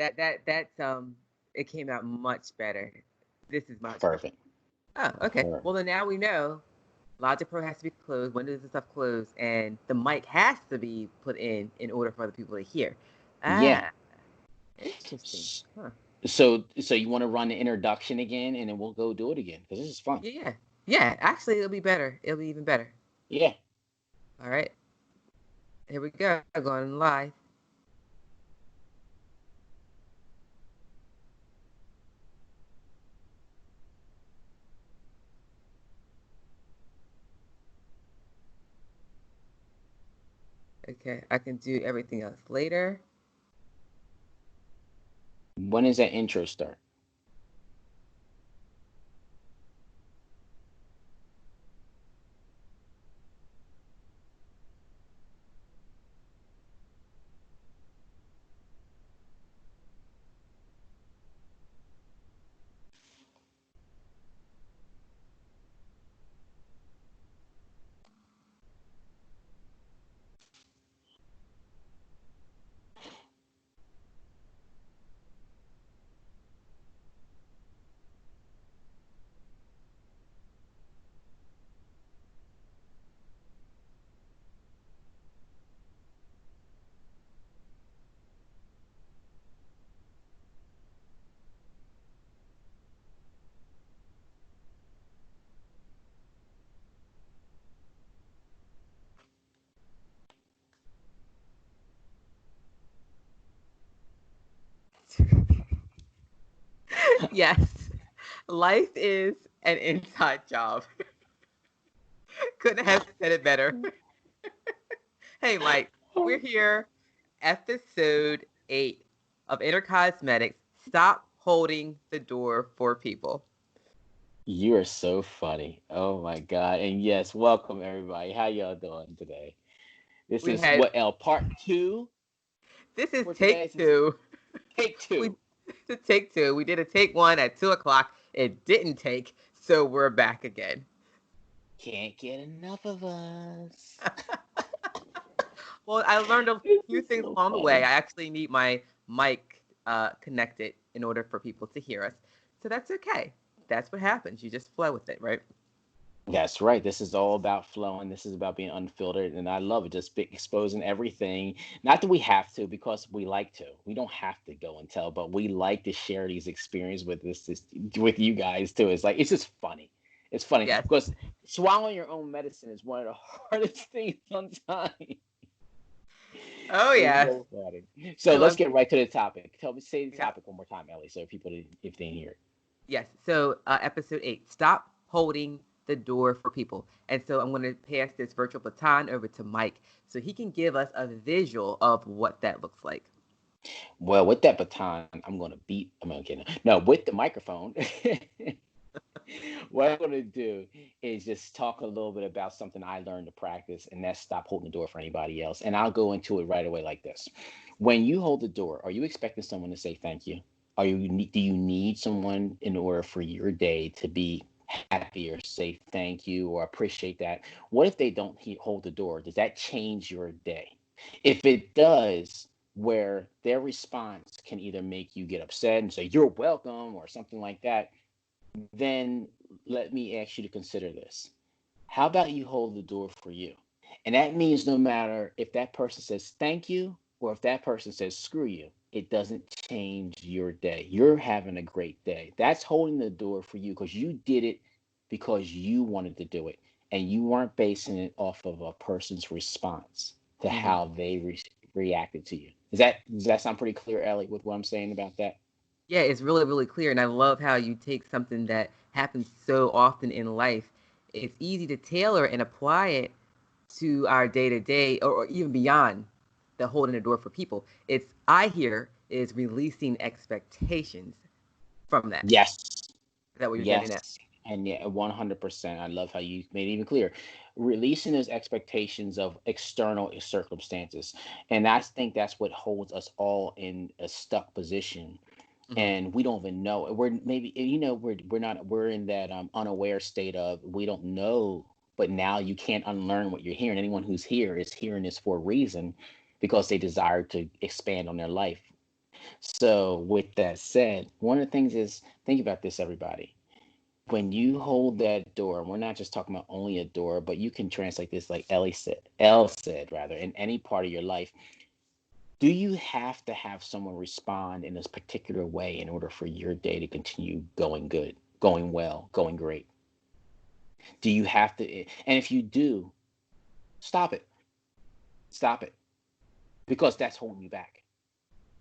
That's it came out much better. This is much better. Perfect. Oh, okay. Well, Perfect. then now we know Logic Pro has to be closed, Windows and stuff closed, and the mic has to be put in order for other people to hear. Yeah. Ah, interesting. S- Huh. So you want to run the introduction again, and then we'll go do it again because this is fun. Yeah, yeah. Yeah, actually, it'll be better. It'll be even better. Yeah. All right. Here we go. Going live. Okay, I can do everything else later. When does that intro start? Yes, life is an inside job. Couldn't have said it better. Hey, Mike, we're here, episode 8 of Inner Cosmetics. Stop holding the door for people. You are so funny. Oh my God. And yes, welcome everybody. How y'all doing today? This We is had what L part two this is for today. take This is two. take We two. to take two. We did a take one at 2 o'clock. It didn't take, so we're back again. Can't get enough of us. Well, I learned a This few is things so along the way. funny. I actually need my mic connected in order for people to hear us. So that's okay. That's what happens. You just flow with it, right? That's right. This is all about flowing. This is about being unfiltered, and I love it. Just exposing everything. Not that we have to, because we like to. We don't have to go and tell, but we like to share these experiences with this with you guys too. It's like it's just funny. It's funny Yes. because swallowing your own medicine is one of the hardest things sometimes. Oh, It's yes. so funny. So So let's get right to the topic. Tell me, say the yeah. topic one more time, Ellie, so people if they didn't hear it. Yes. So episode 8. Stop holding the door for people. And so I'm going to pass this virtual baton over to Mike so he can give us a visual of what that looks like. Well, with that baton, I'm gonna beat. I'm gonna kidding. No, with the microphone. What I'm going to do is just talk a little bit about something I learned to practice, and that's stop holding the door for anybody else. And I'll go into it right away like this. When you hold the door, are you expecting someone to say thank you? Do you need someone in order for your day to be happy or say thank you or appreciate that? What if they don't hold the door? Does that change your day? If it does, where their response can either make you get upset and say you're welcome or something like that, then let me ask you to consider this. How about you hold the door for you? And that means no matter if that person says thank you or if that person says screw you, it doesn't change your day. You're having a great day. That's holding the door for you because you did it because you wanted to do it. And you weren't basing it off of a person's response to Hmm. how they reacted to you. Does that sound pretty clear, Ellie, with what I'm saying about that? Yeah, it's really, really clear. And I love how you take something that happens so often in life. It's easy to tailor and apply it to our day to day or even beyond the holding the door for people. It's, I hear, is releasing expectations from that. Yes. Is that what you're getting at? Yes, and yeah, 100%. I love how you made it even clear. Releasing those expectations of external circumstances. And I think that's what holds us all in a stuck position. Hmm. And we don't even know. We're maybe, we're in that unaware state of we don't know, but now you can't unlearn what you're hearing. Anyone who's here is hearing this for a reason because they desire to expand on their life. So, with that said, one of the things is think about this, everybody. When you hold that door, and we're not just talking about only a door, but you can translate this like Elle said rather, in any part of your life. Do you have to have someone respond in this particular way in order for your day to continue going good, going well, going great? Do you have to? And if you do, stop it. Stop it. Because that's holding you back.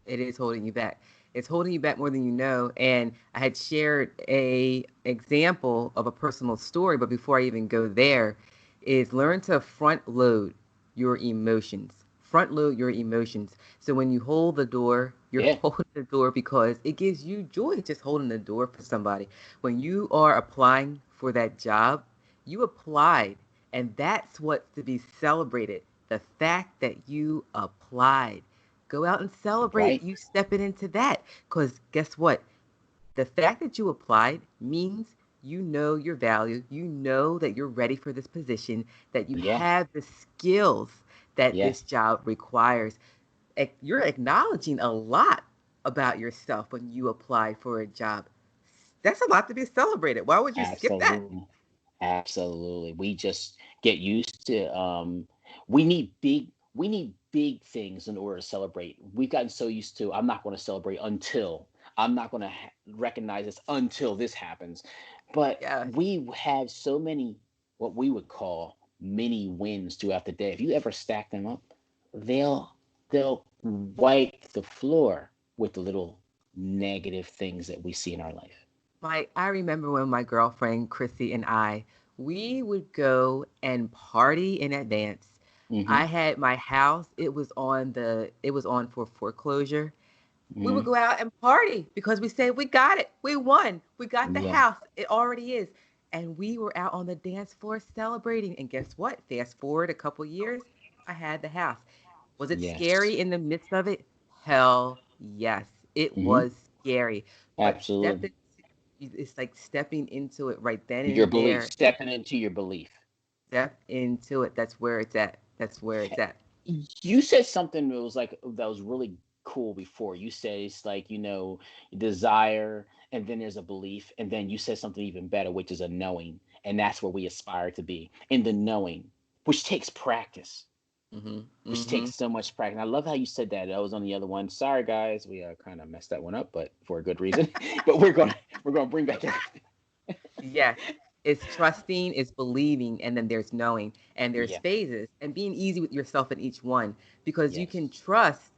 It is holding you back. It's holding you back more than you know. And I had shared a example of a personal story, but before I even go there, is learn to front load your emotions. Front load your emotions. So when you hold the door, you're Yeah. holding the door because it gives you joy just holding the door for somebody. When you are applying for that job, you applied, and that's what's to be celebrated. The fact that you applied. Go out and celebrate Right? you stepping into that. Because guess what? The fact that you applied means you know your value. You know that you're ready for this position, that you Yeah. have the skills that this Yes. job requires. You're acknowledging a lot about yourself when you apply for a job. That's a lot to be celebrated. Why would you skip that? Absolutely. Absolutely. We just get used to we need big things in order to celebrate. We've gotten so used to I'm not going to celebrate until I'm not going to recognize this until this happens. But Yeah. we have so many what we would call mini wins throughout the day. If you ever stack them up, they'll they'll wipe the floor with the little negative things that we see in our life. I remember when my girlfriend Chrissy and we would go and party in advance. Hmm. I had my house, it was on for foreclosure. We would Hmm. go out and party because we said we got it. We won. We got the Yeah. house. It already is. And we were out on the dance floor celebrating. And guess what? Fast forward a couple years, I had the house. Was it Yes. scary in the midst of it? Hell yes. It Hmm. was scary. But Absolutely. it's like stepping into it right then Your and belief, there. stepping into your belief. Step into it. That's where it's at. That's where it's at. You said something that was really cool before. You said it's like, desire, and then there's a belief, and then you said something even better, which is a knowing. And that's where we aspire to be in the knowing, which takes practice. Hmm. Which Hmm. takes so much practice. I love how you said that. That was on the other one. Sorry, guys, we kind of messed that one up, but for a good reason. But we're gonna bring back everything. Yes. It's trusting, it's believing, and then there's knowing, and there's Yeah. phases, and being easy with yourself in each one because you can Yes. trust,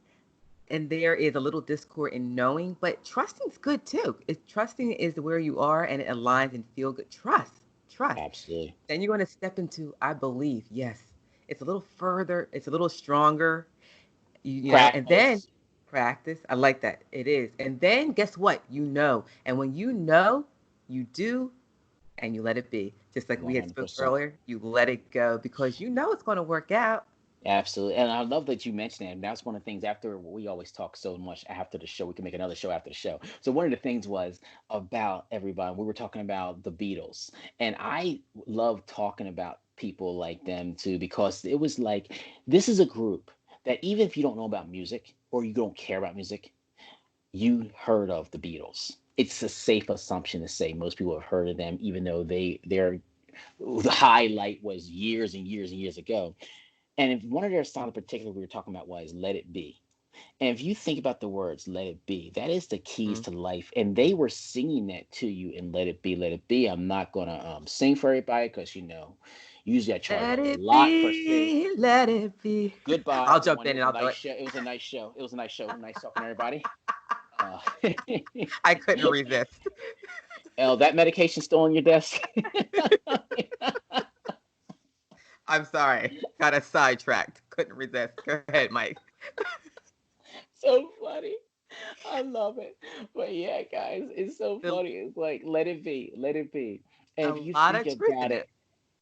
and there is a little discord in knowing, but trusting's good too. If trusting is where you are and it aligns and feel good, trust. Absolutely. Then you're going to step into I believe. Yes. It's a little further, it's a little stronger, and then Practice. practice. I like that. It is. And then guess what? You know. And when you know, you do and you let it be. Just like we had spoke 100%. earlier, you let it go because you know it's going to work out. Absolutely. And I love that you mentioned that. And that's one of the things after we always talk so much after the show. We can make another show after the show. So one of the things was about everybody. We were talking about the Beatles. And I love talking about people like them too, because it was like this is a group that even if you don't know about music or you don't care about music, you heard of the Beatles. It's a safe assumption to say most people have heard of them, even though their the highlight was years and years and years ago. And if one of their songs in particular we were talking about was Let It Be. And if you think about the words Let It Be, that is the keys Mhm. to life. And they were singing that to you in Let It Be, Let It Be. I'm not going to sing for everybody because, usually I charge a Let it lot for sing. be, let it be. Goodbye, I'll jump everyone. It in was and a I'll do nice it. show. It was a nice show. It was a nice show. Nice talking to everybody. Uh, I couldn't resist. that medication still on your desk? I'm sorry. Got us sidetracked. Couldn't resist. Go ahead, Mike. So funny. I love it. But yeah, guys, it's so The, funny. It's like let it be, let it be. And a if you lot think of truth about in it, it.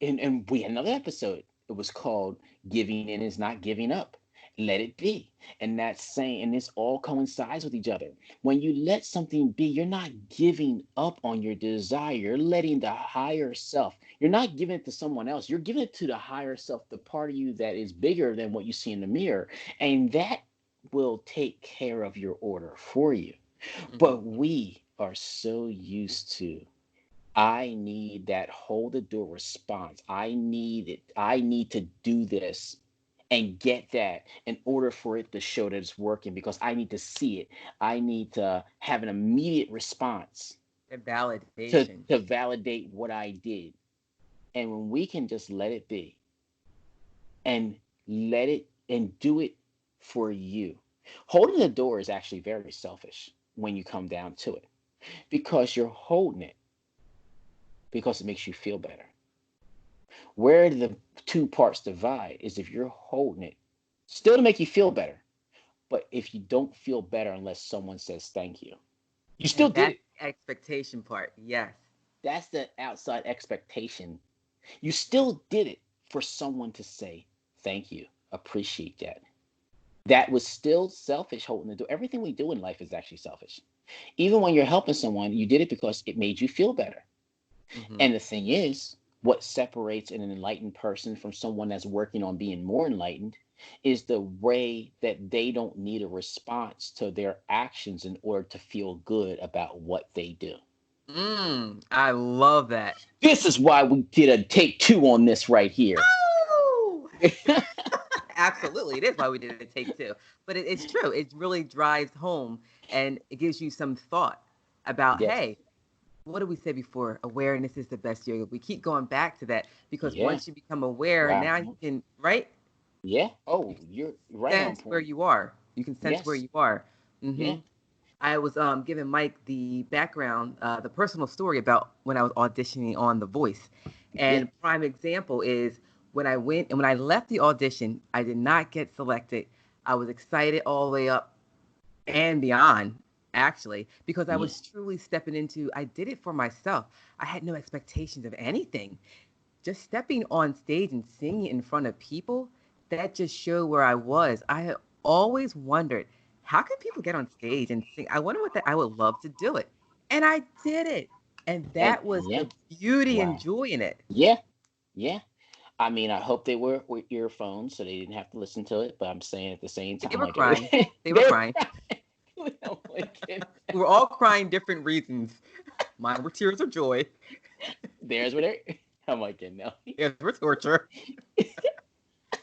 and we had another episode. It was called "Giving In Is Not Giving Up." Let it be, and that's saying, and this all coincides with each other. When you let something be, you're not giving up on your desire. You're letting the higher self. You're not giving it to someone else. You're giving it to the higher self, the part of you that is bigger than what you see in the mirror, and that will take care of your order for you. Hmm. But we are so used to, I need that hold the door response. I need it. I need to do this and get that in order for it to show that it's working, because I need to see it. I need to have an immediate response The validation. to validate what I did. And when we can just let it be and let it and do it for you. Holding the door is actually very selfish when you come down to it, because you're holding it because it makes you feel better. Where the two parts divide is if you're holding it still to make you feel better, but if you don't feel better unless someone says thank you, you still And did that's it. the expectation part. Yes. That's the outside expectation. You still did it for someone to say thank you, appreciate that. That was still selfish holding the door. Everything we do in life is actually selfish. Even when you're helping someone, you did it because it made you feel better. Hmm. And the thing is, what separates an enlightened person from someone that's working on being more enlightened is the way that they don't need a response to their actions in order to feel good about what they do. I love that. This is why we did a take two on this right here. Oh, absolutely. It is why we did a take two. But it's true. It really drives home and it gives you some thought about, Yes. hey, what did we say before? Awareness is the best yoga. We keep going back to that because Yeah. once you become aware, Wow. now you can, right? Yeah. You Oh, can you're right on sense where point. you are. You can sense where Yes. you are. Yeah. Hmm. I was giving Mike the background, the personal story about when I was auditioning on The Voice. Yeah. And prime example is when I went and when I left the audition, I did not get selected. I was excited all the way up and beyond, actually, because I Yeah. was truly stepping into, I did it for myself. I had no expectations of anything. Just stepping on stage and singing in front of people, that just showed where I was. I had always wondered, how can people get on stage and sing? I wonder what that I would love to do it. And I did it. And And that was yeah. the beauty and Wow. joy in it. Yeah. Yeah. I mean, I hope they were with earphones so they didn't have to listen to it. But I'm saying at the same They time, were like, crying. They were they crying. were crying. Oh my goodness. We were all crying different reasons. Mine were tears of joy. There's what they. Oh my goodness. Theirs were torture.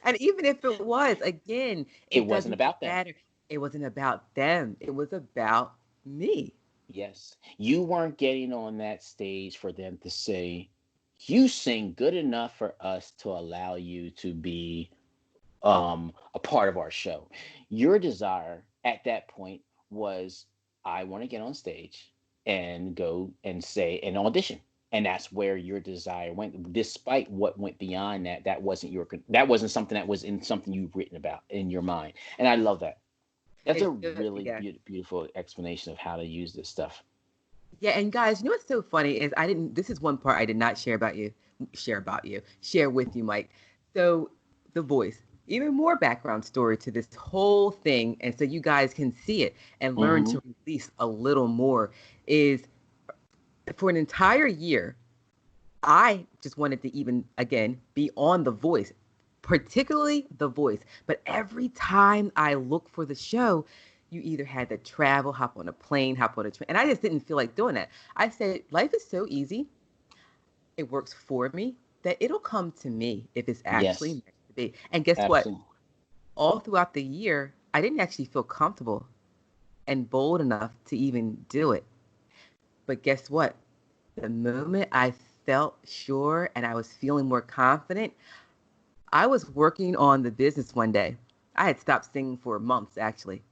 And even if it was, again, it It doesn't wasn't even about them. matter. It wasn't about them. It was about me. Yes. You weren't getting on that stage for them to say, you sing good enough for us to allow you to be a part of our show. Your desire at that point was, I want to get on stage and go and say an audition. And that's where your desire went. Despite what went beyond that, that wasn't something that was in something you've written about in your mind. And I love that. That's a really Yeah. beautiful explanation of how to use this stuff. Yeah, and guys, you know what's so funny is I didn't this is one part I did not share with you, Mike. So the voice, even more background story to this whole thing, and so you guys can see it and learn Hmm. to release a little more, is for an entire year, I just wanted to even again be on The Voice, particularly The Voice. But every time I look for the show, you either had to travel, hop on a plane, hop on a train, and I just didn't feel like doing that. I said, life is so easy. It works for me that it'll come to me if it's actually Yes, meant to be. And guess what? absolutely. All throughout the year, I didn't actually feel comfortable and bold enough to even do it. But guess what? The moment I felt sure and I was feeling more confident, I was working on the business one day. I had stopped singing for months actually.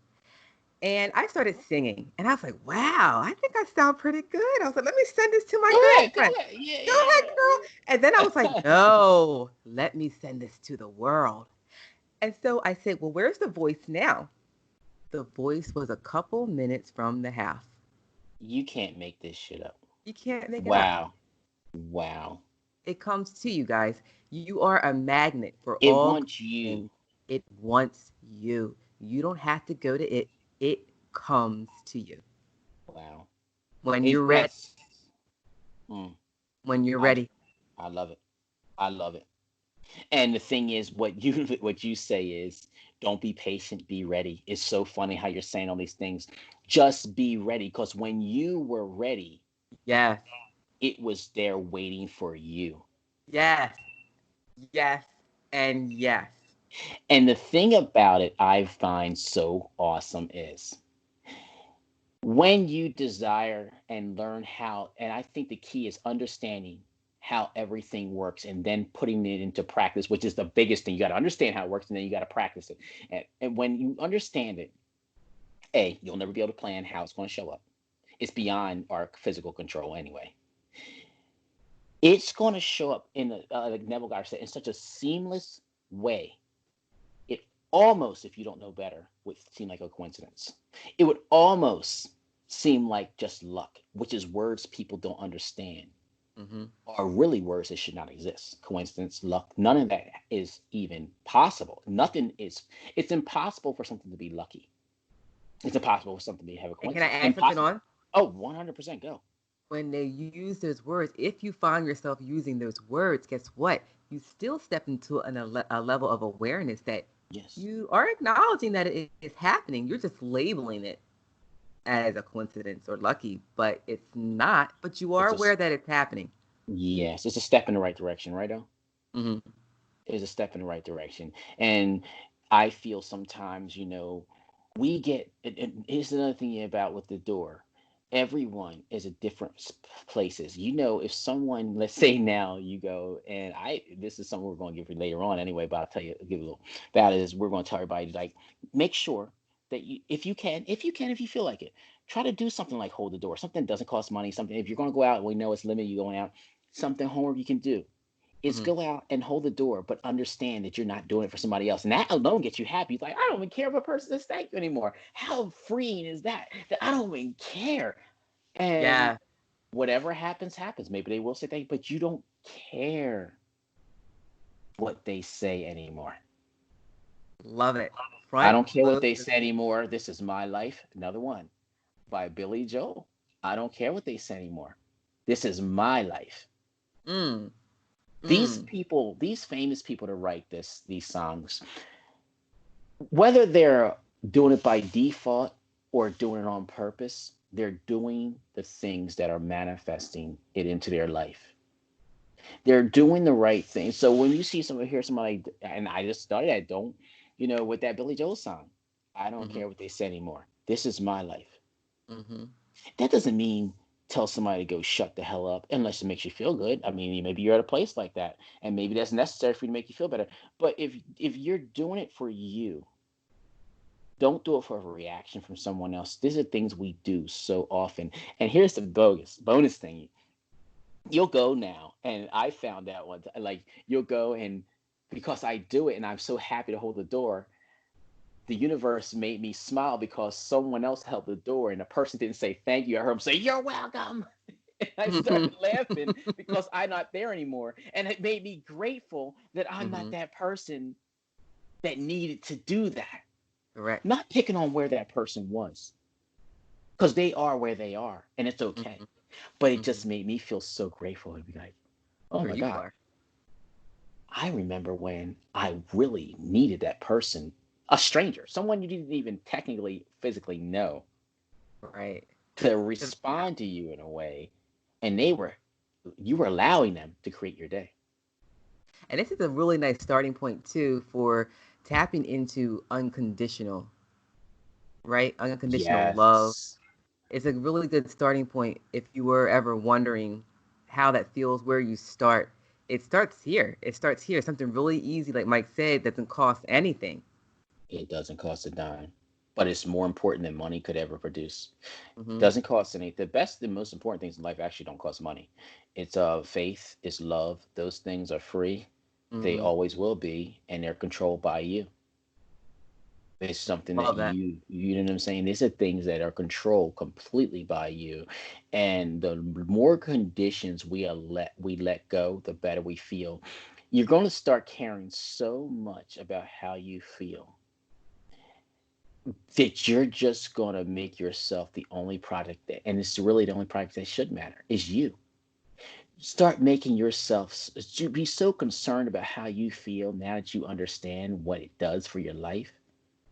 And I started singing. And I was like, wow, I think I sound pretty good. I was like, let me send this to my Go ahead, go girlfriend. ahead. Yeah, Go ahead, girl. And then I was like, yeah, no, let me send this to the world. And so I said, well, where's the voice now? The voice was a couple minutes from the house. You can't make this shit up. You can't make it up. Wow. Wow. It comes to you guys. You are a magnet for It all good wants you. things. It wants you. You don't have to go to it. It comes to you Wow. when It you're ready. that's mm, When you're I ready. I love it. I love it. And the thing is, what you say is, don't be patient, be ready. It's so funny how you're saying all these things. Just be ready, because when you were ready, Yes. it was there waiting for you. Yes. Yes. And yes. And the thing about it I find so awesome is when you desire and learn how, and I think the key is understanding how everything works and then putting it into practice, which is the biggest thing. You got to understand how it works and then you got to practice it. And when you understand it, A, you'll never be able to plan how it's going to show up. It's beyond our physical control anyway. It's going to show up in, like Neville Goddard said, in such a seamless way. It almost, if you don't know better, would seem like a coincidence. It would almost seem like just luck, which is words people don't understand, Mm-hmm. are really words that should not exist. Coincidence, luck, none of that is even possible. Nothing is, it's impossible for something to be lucky. It's impossible for something to have a And can I coincidence. add something Impossible. on? Oh, 100% go. When they use those words, if you find yourself using those words, guess what? You still step into a level of awareness that Yes. you are acknowledging that it is happening. You're just labeling it as a coincidence or lucky, but it's not. But you are It's a, aware that it's happening. yes, it's a step in the right direction, right? Mm-hmm. Is a step in the right direction. And I feel sometimes, we get, and here's another thing about with the door. Everyone is at different places. If someone, let's say now you go, and this is something we're going to give you later on anyway, but I'll tell you, give you a little about it is we're going to tell everybody, like, make sure that you, if you feel like it, try to do something like hold the door. Something that doesn't cost money. Something, if you're going to go out, we know it's limited, you going out, something homework you can do is Mm-hmm. go out and hold the door, but understand that you're not doing it for somebody else. And that alone gets you happy. It's like, I don't even care if a person says thank you anymore. How freeing is that? That I don't even care. And Yeah, whatever happens, happens. Maybe they will say thank you, but you don't care what they say anymore. love it. I Front don't care what they closed. say anymore. This is my life. Another one by Billy Joel. I don't care what they say anymore. This is my life. Mm, These mm. people, these famous people to write these songs, whether they're doing it by default or doing it on purpose, they're doing the things that are manifesting it into their life. They're doing the right thing. So when you see somebody, hear somebody, and I just started, I don't, with that Billy Joel song, I don't Mm-hmm. care what they say anymore. This is my life. Mm-hmm. That doesn't mean tell somebody to go shut the hell up unless it makes you feel good. I mean, maybe you're at a place like that, and maybe that's necessary for you to make you feel better. But if you're doing it for you, don't do it for a reaction from someone else. These are things we do so often. And here's the bonus thing. You'll go now, and I found out one time, like you'll go and because I do it and I'm so happy to hold the door, the universe made me smile because someone else held the door and the person didn't say thank you. I heard him say, "You're welcome." And I started laughing because I'm not there anymore. And it made me grateful that I'm not Mm-hmm. that person that needed to do that. Correct. Not picking on where that person was, because they are where they are and it's okay. Mm-hmm. But it Mm-hmm. just made me feel so grateful to be like, oh Sure, my you God, are. I remember when I really needed that person, a stranger, someone you didn't even technically physically know, Right. to 'Cause- respond to you in a way, and you were allowing them to create your day. And this is a really nice starting point too for tapping into unconditional, right? Unconditional love. Yes, It's a really good starting point if you were ever wondering how that feels, where you start. It starts here. It starts here. Something really easy, like Mike said, doesn't cost anything. it doesn't cost a dime, but it's more important than money could ever produce. Mm-hmm. Doesn't cost any. The best and most important things in life actually don't cost money. It's faith, it's love. Those things are free. They Mm-hmm. always will be, and they're controlled by you. It's something that Love that. you know what I'm saying. These are things that are controlled completely by you, and the more conditions we let go, the better we feel. You're going to start caring so much about how you feel that you're just going to make yourself the only product that, and it's really the only product that should matter is you. Start making yourself be so concerned about how you feel now that you understand what it does for your life,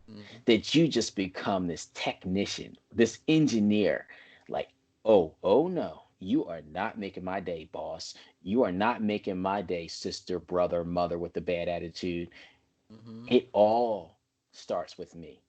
Mhm. that you just become this technician, this engineer. Like, oh no, you are not making my day, boss. You are not making my day, sister, brother, mother with the bad attitude. Mhm. It all starts with me.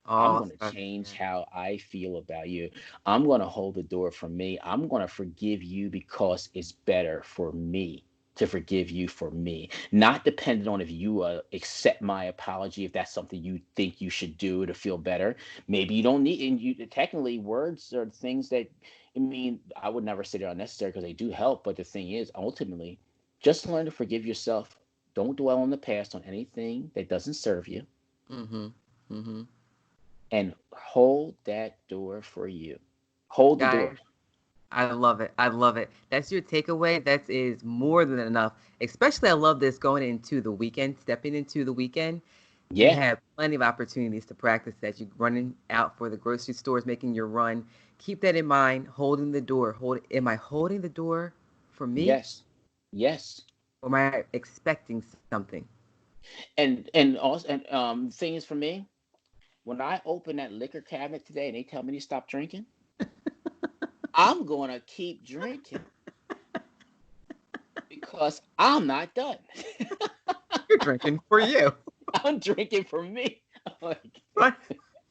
I'm All going to starts change there. how I feel about you. I'm going to hold the door for me. I'm going to forgive you because it's better for me to forgive you for me. Not dependent on if you accept my apology, if that's something you think you should do to feel better. Maybe you don't need, and you technically words are things that, I mean, I would never say they're unnecessary because they do help. But the thing is, ultimately, just learn to forgive yourself. Don't dwell on the past, on anything that doesn't serve you, Mhm. Mhm. and hold that door for you. Hold the door. Guys, I love it. I love it. That's your takeaway. That is more than enough. Especially, I love this going into the weekend, stepping into the weekend. You Yeah. have plenty of opportunities to practice that. You're running out for the grocery stores, making your run. Keep that in mind. Holding the door. Am I holding the door for me, Yes. Yes. or am I expecting something? And also, and the thing is, for me, when I open that liquor cabinet today and they tell me to stop drinking, I'm gonna keep drinking because I'm not done. You're drinking for you. I'm drinking for me. Like, front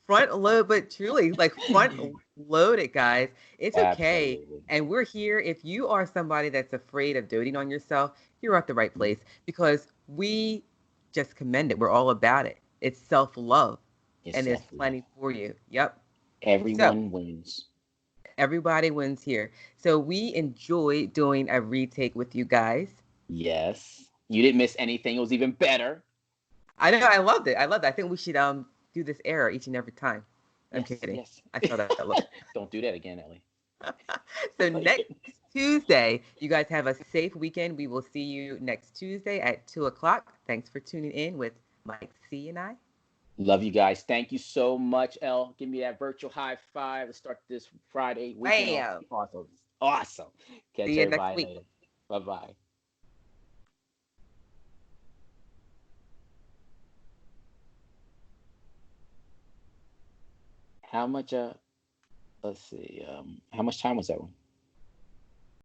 front load, but truly like front load it, guys. It's okay. absolutely. And we're here. If you are somebody that's afraid of doting on yourself, you're at the right place because we just commend it. We're all about it. It's self-love. It's And there's self love. plenty for you. Yep. So Everyone wins. everybody wins here. So we enjoy doing a retake with you guys. Yes. You didn't miss anything. It was even better. I know I loved it. I loved it. I think we should do this error each and every time. I'm Yes. kidding. Yes. I saw that look. Don't do that again, Ellie. So next Like, Tuesday, you guys have a safe weekend. We will see you next Tuesday at 2 o'clock. Thanks for tuning in with Mike C and I. love you guys. Thank you so much, Elle. Give me that virtual high five. Let's start this Friday weekend off. Bam. Awesome. Awesome. Catch See you next everybody week. later. Bye bye. How much let's see. How much time was that one?